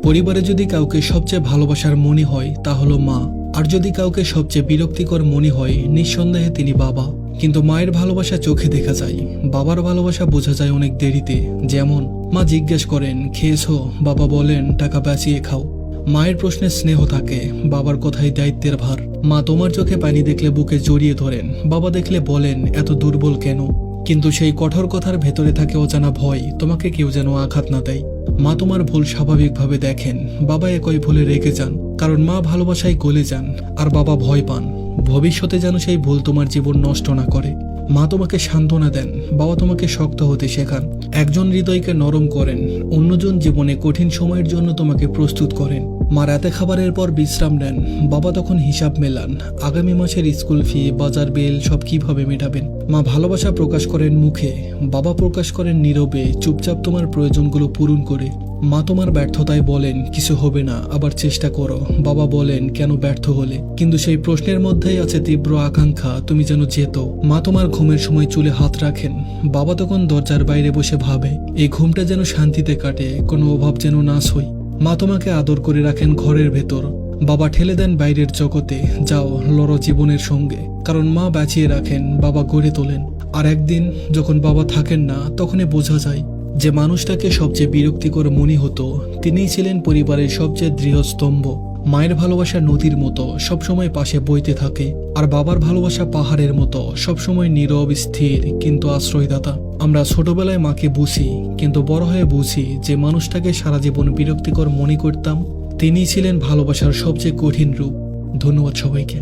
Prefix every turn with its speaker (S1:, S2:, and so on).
S1: পরিবারে যদি কাউকে সবচেয়ে ভালোবাসার মনে হয় তা হলো মা, আর যদি কাউকে সবচেয়ে বিরক্তিকর মনে হয় নিঃসন্দেহে তিনি বাবা। কিন্তু মায়ের ভালোবাসা চোখে দেখা যায়, বাবার ভালোবাসা বোঝা যায় অনেক দেরিতে। যেমন মা জিজ্ঞেস করেন খেয়েছো, বাবা বলেন টাকা বাঁচিয়ে খাও। মায়ের প্রশ্নে স্নেহ থাকে, বাবার কথায় দায়িত্বের ভার। মা তোমার চোখে পানি দেখলে বুকে জড়িয়ে ধরেন, বাবা দেখলে বলেন এত দুর্বল কেন। কিন্তু সেই কঠোর কথার ভেতরে থাকে অজানা ভয়, তোমাকে কেউ যেন আঘাত না দেয়। মা তোমার ভুল স্বাভাবিকভাবে দেখেন, বাবা একই ভুলে রেগে যান, কারণ মা ভালোবাসায় গলে যান আর বাবা ভয় পান ভবিষ্যতে যেন সেই ভুল তোমার জীবন নষ্ট না করে। মা তোমাকে সান্ত্বনা দেন, বাবা তোমাকে শক্ত হতে শেখান। একজন হৃদয়কে নরম করেন, অন্যজন জীবনে কঠিন সময়ের জন্য তোমাকে প্রস্তুত করেন। মা রাতে খাবারের পর বিশ্রাম নেন, বাবা তখন হিসাব মেলান, আগামী মাসের স্কুল ফি, বাজার বিল সব কিভাবে মেটাবেন। মা ভালোবাসা প্রকাশ করেন মুখে, বাবা প্রকাশ করেন নীরবে, চুপচাপ তোমার প্রয়োজনগুলো পূরণ করে। মা তোমার ব্যর্থতায় বলেন কিছু হবে না, আবার চেষ্টা করো। বাবা বলেন কেন ব্যর্থ হলে, কিন্তু সেই প্রশ্নের মধ্যেই আছে তীব্র আকাঙ্ক্ষা তুমি যেন যেত। মা তোমার ঘুমের সময় চুলে হাত রাখেন, বাবা তখন দরজার বাইরে বসে ভাবে এই ঘুমটা যেন শান্তিতে কাটে, কোনো অভাব যেন না সই। মা তোমাকে আদর করে রাখেন ঘরের ভেতর, বাবা ঠেলে দেন বাইরের জগতে, যাও লড়ো জীবনের সঙ্গে। কারণ মা বাঁচিয়ে রাখেন, বাবা গড়ে তোলেন। আর একদিন যখন বাবা থাকেন না, তখনই বোঝা যায় যে মানুষটাকে সবচেয়ে বিরক্তিকর মনে হতো তিনিই ছিলেন পরিবারের সবচেয়ে দৃঢ় স্তম্ভ। মায়ের ভালোবাসা নদীর মতো সবসময় পাশে বইতে থাকে, আর বাবার ভালোবাসা পাহাড়ের মতো সবসময় নীরব, স্থির কিন্তু আশ্রয়দাতা। আমরা ছোটবেলায় মাকে বুঝি, কিন্তু বড় হয়ে বুঝি যে মানুষটাকে সারা জীবন বিরক্তিকর মনে করতাম তিনিই ছিলেন ভালোবাসার সবচেয়ে কঠিন রূপ। ধন্যবাদ সবাইকে।